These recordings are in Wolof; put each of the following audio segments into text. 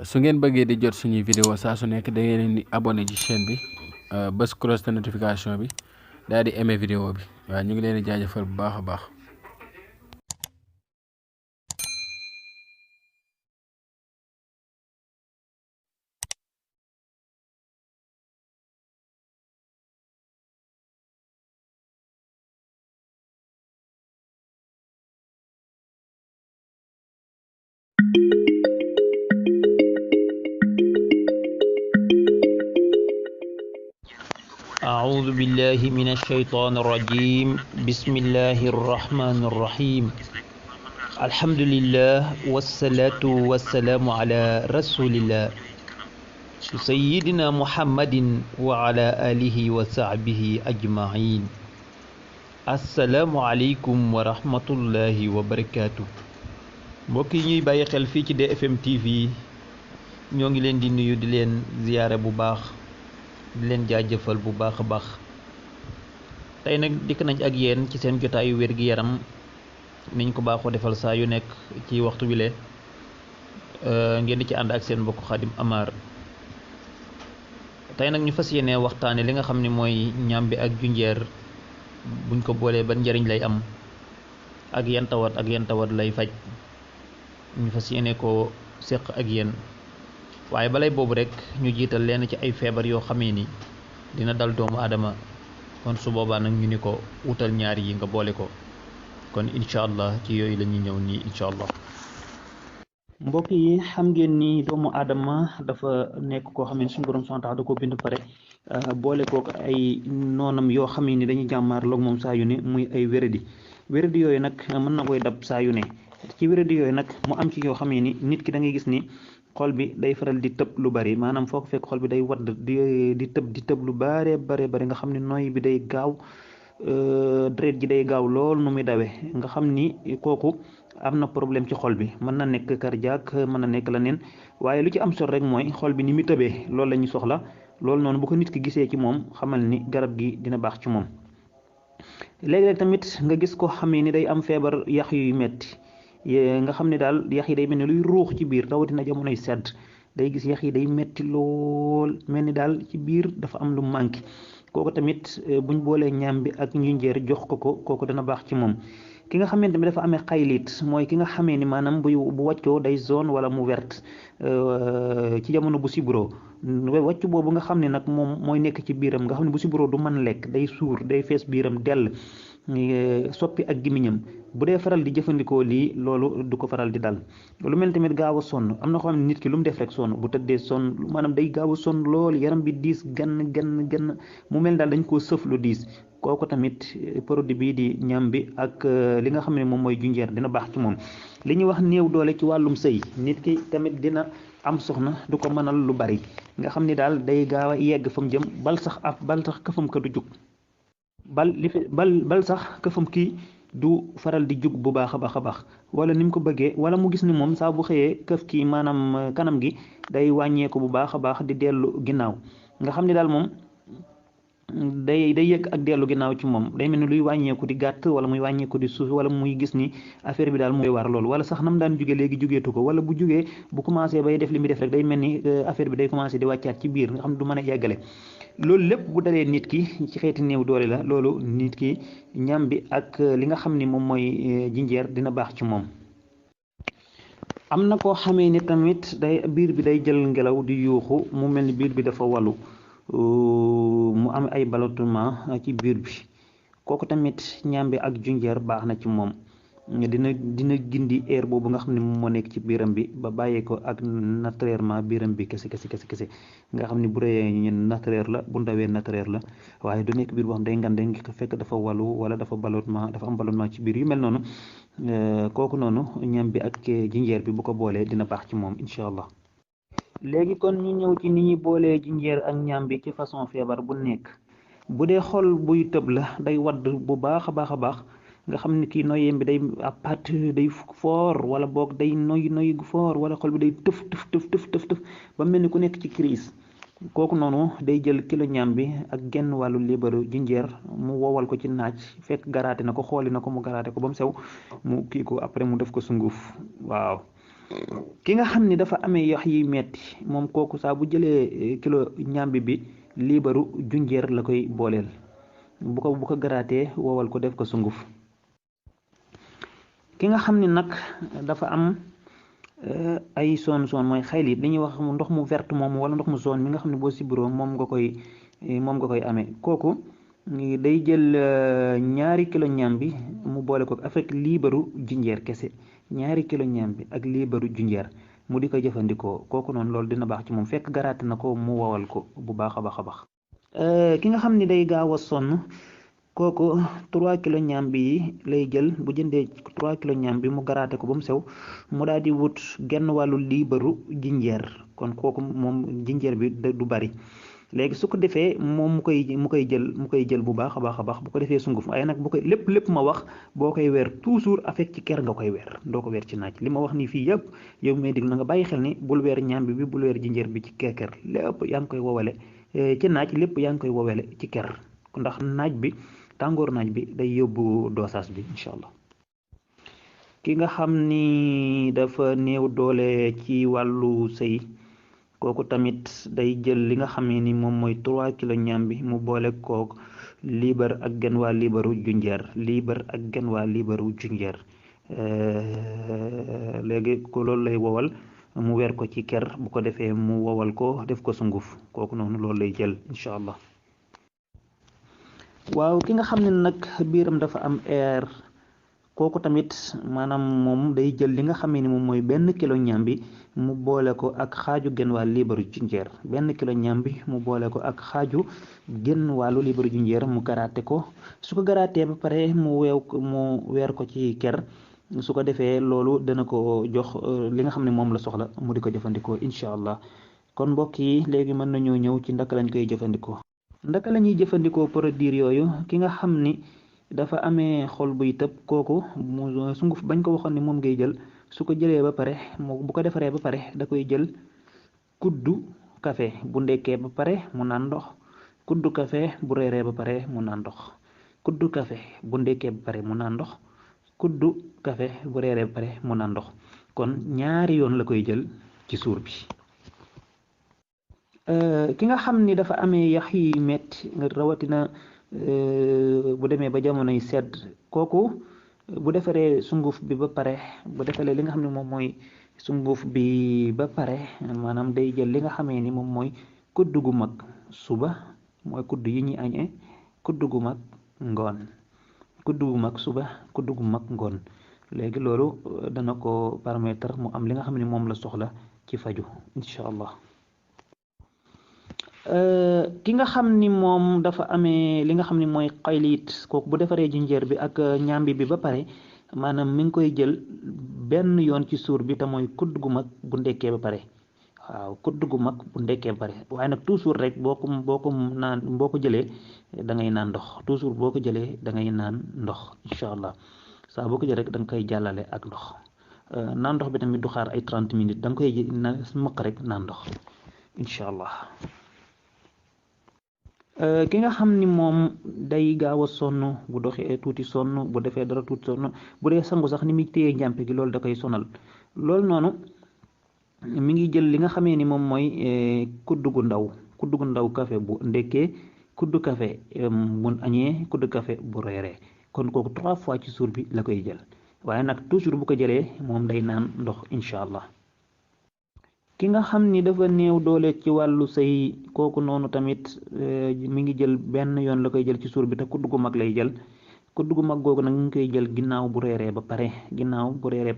su ngeen bëggee di jot suñuy vidéo saa su nekk da ngeen di abonné ci chaîne bi bës cloche de notification bi daal di aimé vidéo bi waaw ñu ngi leen di jaajëfal bu baax a baax. أعوذ بالله من الشيطان الرجيم بسم الله الرحمن الرحيم الحمد لله والصلاة والسلام على رسول الله سيدنا محمد وعلى آله وصحبه أجمعين السلام عليكم ورحمة الله وبركاته mbokk yi ñuy bàyyi xel fii ci DFM TV ñoo ngi leen di nuyu di leen ziyaare bu baax di leen jaajëfal bu baax a baax tey nag dikk nañ ak yéen ci seen jotaayu wér-gi-yaram niñ ko baaxoo defal saa yu nekk ci waxtu wile ngeen di ci ànd ak seen mbokk Xadim Amar tey nag ñu fas yéene waxtaane li nga xam ne mooy ñàmbi ak junjeer buñ ko boolee ban njariñ lay am ak yan tawat lay faj ñu fas yéene ko séq ak yéen waaye balay boobu rek ñu jiital leen ci ay feebar yoo xamee ni dina dal doomu aadama kon su boobaa nag ñu ni ko wutal ñaar yi nga boole ko kon incha allah ci yooyu la ñuy ñëw nii incha allah. mbokk yi xam ngeen ni doomu aadama dafa nekk koo xam ne suñu borom subhanahu wa ta'ala da ko bind pare boole kook ay noonam yoo xam ni dañuy jàmmaarloog moom saa yu ne muy ay wéradi yooyu nag mën na koy dab saa yu ne ci wéradi yooyu nag mu am ci yoo xam ni nit ki da ngay gis ni. xol bi day faral di tëb lu bari maanaam foo ko fekk xol bi day wadd di tëb lu bare nga xam ni noy bi day gaaw deret ji day gaaw lool nu muy dawee nga xam ni kooku am na problème ci xol bi mën na nekk cardiaque mën na nekk leneen waaye lu ci am solo rek mooy xol bi ni muy tëbee loolu la ñu soxla loolu noonu bu ko nit ki gisee ci moom xamal ni garab gi dina baax ci moom. léeg-léeg tamit nga gis ko xamee ni day am feebar yax yuy metti nga xam ne daal yax yi day mel ni luy ruux ci biir rawatina jamonoy sedd day gis yax yi day metti lool mel ni daal ci biir dafa am lu manqué kooku tamit buñ boolee ñaam bi ak njunjeer jox ko kooku dana baax ci moom. ki nga xamante ne dafa amee xaylit mooy ki nga xamee ni maanaam bu wàccoo day zone wala mu verte ci jamono bu sibro wàcc boobu nga xam ne nag moom mooy nekk ci biiram nga xam ne bu sibro du mën lekk day suur day fees biiram dell soppi ak gimiñam bu dee faral di jëfandikoo lii loolu du ko faral di dal. lu mel tamit gaaw a sonn am na ko xam ne nit ki lu mu def rek sonn bu tëddee sonn maanaam day gaaw a sonn lool yaram bi diis gann mu mel daal dañ koo sëf lu diis kooku tamit produit bii di ñam bi ak li nga xam ne moom mooy junjeer dina baax ci moom. li ñuy wax néew doole ci wàllum sëy nit ki tamit dina am soxna du ko mënal lu bari nga xam ni daal day gaaw a yegg fa mu jëm bal sax këfam ka du jug bal sax këfam kii du faral di jug bu baax a baax wala ni mu ko bëggee wala mu gis ni moom saa bu xëyee këf kii maanaam kanam gi day wàññeeku bu baax a baax di dellu ginnaaw nga xam ni daal moom day yëg ak dellu ginnaaw ci moom day mel ni luy wàññeeku di gàtt wala muy wàññeeku di suuf wala muy gis ni affaire bi daal mooy war loolu wala sax nam daan jóge léegi jógeetu ko wala bu jógee bu commencé bay def li muy def rek day mel ni affaire bi day commencé di wàccaat ci biir nga xam ne du mën a yeggale loolu lépp bu dalee nit ki ci xeeti néew doole la loolu nit ki ñam bi ak li nga xam ni moom mooy jinjeer dina baax ci moom. am na koo xamee ni tamit biir bi day jël ngelaw di yuuxu mu mel ni biir bi dafa walu mu am ay ballottement ci biir bi kooku tamit ñambi ak junjeer baax na ci moom dina gindi air boobu nga xam ne moom moo nekk ci biiram bi ba bàyyee ko ak naturellement biiram bi kese nga xam ne bu rëyee ñun naturel la bu ndawee naturel la waaye du nekk biir boo xam day ngande ngi fekk dafa walu wala dafa am ballottement ci biir yu mel noonu kooku noonu ñambi ak junjeer bi bu ko boolee dina baax ci moom incha allah. léegi kon ñu ñëw ci ni ñuy boolee jinjeer ak ñambi ci façon feebar bu nekk bu dee xol buy tëb la day wadd bu baax a baax nga xam ne kii noyyeem bi day apat day foor wala boog day noy gu foor wala xol bi day tëf ba mel ni ku nekk ci crise kooku noonu day jël kilo ñambi ak genn wàllu liibaru jinjeer mu wowal ko ci naaj fekk garaate na ko xooli na ko mu garaate ko ba mu sew mu kii ko après mu def ko sunguf waaw ki nga xam ni dafa amee yax yi metti moom kooku saa bu jëlee kilo ñàmbi bi liibaru junjeer la koy booleel bu ko garaatee wowal ko def ko sunguf. ki nga xam ni nag dafa am ay son mooy xaylit li ñuy wax ndox mu vert moom wala ndox mu zone mi nga xam ne boo sibiroo moom nga koy amee kooku day jël 2 kilo ñambi mu boole ko avec liibaru jinjeer kese 2 kilo ñambi ak liibaru jinjeer mu di ko jëfandikoo kooku noonu loolu dina baax ci moom fekk garaate na ko mu wowal ko bu baax a baax. ki nga xam ni day gaaw a sonn kooku 3 kilo ñambi yi lay jël bu jëndee 3 kilo ñambi mu garaate ko ba mu sew mu daal di wut genn wàllu liibaru jinjeer kon kooku moom jinjeer bi du bari léegi su ko defee moom mu koy jël bu baax a baax bu ko defee sunguf waaye nag bu koy lépp ma wax boo koy weer toujours avec ci ker nga koy weer doo ko weer ci naaj li ma wax nii fii yëpp yow may déglu na nga bàyyi xel ni bul weer ñambi bi bul weer jinjeer bi ci ker lépp yaa ngi koy wowale ci naaj lépp yaa ngi koy wowale ci ker ndax naaj bi tàngoor naaj bi day yóbbu dosage bi incha allah. ki nga xam ni dafa néew doole ci wàllu sëy kooku tamit day jël li nga xamee ni moom mooy 3 kilo ñambi mu boole kook liibar ak genn waa liibaru junjeer léegi ko loolu lay wowal mu weer ko ci ker bu ko defee mu wowal ko def ko sunguf kooku noonu loolu lay jël incha allah. waaw ki nga xam ne nag biiram dafa am air kooku tamit maanaam moom day jël li nga xamee ni moom mooy 1 kilo ñambi mu boole ko ak xaaju genn waa liibaru jinjeer 1 kilo ñambi mu boole ko ak xaaju genn wàllu liibaru jinjeer mu garaate ko su ko garaatee ba pare mu weer ko ci ker su ko defee loolu dana ko jox li nga xam ne moom la soxla mu di ko jëfandikoo incha allah. kon mbokk yi léegi mën nañoo ñëw ci ndaka lañ koy jëfandikoo. ndaka la ñuy jëfandikoo produit yooyu ki nga xam ni dafa amee xol buy tëb kooku mu sunguf bañ ko waxoon ni moom ngay jël su ko jëlee ba pare bu ko defaree ba pare da koy jël kuddu café bu ndekkee ba pare mu naan ndox kuddu café bu reeree ba pare mu naan ndox kuddu café bu ndekkee ba pare mu naan ndox kuddu café bu reeree ba pare mu naan ndox kon 2 yoon la koy jël ci suur bi. ki nga xam ni dafa amee yax yi metti rawatina bu demee ba jamonoy sedd kooku bu defaree sunguf bi ba pare bu defaree li nga xam ne moom mooy sunguf bi ba pare maanaam day jël li nga xamee ni moom mooy kudd gu mag suba mooy kudd yi ñuy añee kudd gu mag ngoon kudd gu mag suba kudd gu mag ngoon léegi loolu dana ko permettre mu am li nga xam ne moom la soxla ci faju incha allah. ki nga xam ni moom dafa amee li nga xam ni mooy xayliit kooku bu defaree jinjeer bi ak ñambi bi ba pare maanaam mi ngi koy jël 1 yoon ci suur bi te mooy kudd gu mag bu ndekkee ba pare waaw kudd gu mag bu ndekkee ba pare waaye nag toujours rek boo ko jëlee da ngay naan ndox toujours boo ko jëlee da ngay naan ndox incha allah saa boo ko jëlee rek da nga koy jàllale ak ndox naan ndox bi tamit du xaar ay 30 minutes da nga koy mëq rek naan ndox incha allah. ki nga xam ni moom day gaaw a sonn bu doxee tuuti sonn bu defee dara tuuti sonn bu dee sangu sax ni muy téye njàmpe gi loolu da koy sonal loolu noonu mi ngi jël li nga xamee ni moom mooy kudd gu ndaw café bu ndekkee kudd café bu añee kudd café bu reeree kon kooku 3 fois ci suur bi la koy jël waaye nag toujours bu ko jëlee moom day naan ndox incha allah. ki nga xam ni dafa néew doole ci wàllu sëy kooku noonu tamit mi ngi jël 1 yoon la koy jël ci suur bi te kudd gu mag lay jël kudd gu mag googu nag mi ngi koy jël ginnaaw bu reeree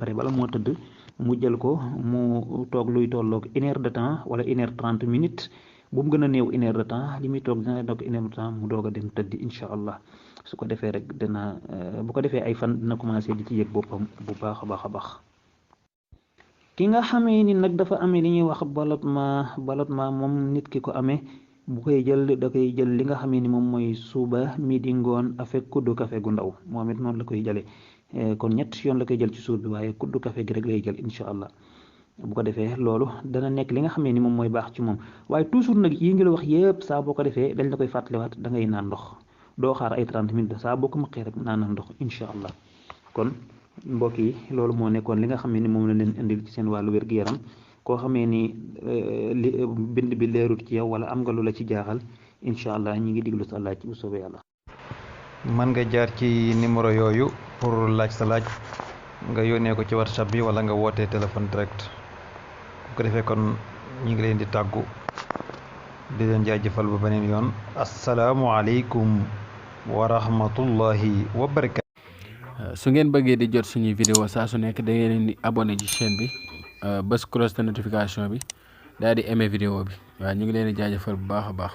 pare bala moo tëdd mu jël ko mu toog luy tolloog 1 heure de temps wala 1 heure 30 minutes bu mu gën a néew 1 heure de temps li muy toog dina doog 1 heure de temps mu doog a dem tëddi incha allah su ko defee rek bu ko defee ay fan dina commencé di ci yëg boppam bu baax a baax. ki nga xamee ni nag dafa amee li ñuy wax ballottement moom nit ki ko amee bu koy jël da koy jël li nga xamee ni moom mooy suba midi ngoon avec kuddu café gu ndaw moom it noonu la koy jëlee kon 3 yoon la koy jël ci suur bi waaye kuddu café gi rek lay jël incha allah bu ko defee loolu dana nekk li nga xamee ni moom mooy baax ci moom waaye toujours nag yi ngi la wax yëpp saa boo ko defee dañ la koy fàttaliwaat da ngay naan ndox doo xaar ay 30 minutes saa boo ko mëqee rek naan ndox incha allah kon mbokk yi loolu moo nekkoon li nga xam ne moom la leen indil ci seen wàllu wér-gu-yaram koo xamee ni li bind bi leerut ci yow wala am nga lu la ci jaaxal incha allah ñi ngi diglu sa laaj bu soobee yàlla. mën nga jaar ci numéro yooyu pour laaj sa laaj nga yónnee ko ci WhatsApp bi wala nga wootee téléphone direct bu ko defee kon ñi ngi leen di tàggu di leen jaajëfal ba beneen yoon asalaamualeykum wa rahmatullahi wa barakaatu. su ngeen bëggee di jot suñuy vidéo saa su nekk da ngeen di abonné ci chaîne bi bës cloche de notification bi daal di aimer vidéo bi waaw ñu ngi leen di jaajëfal bu baax a baax.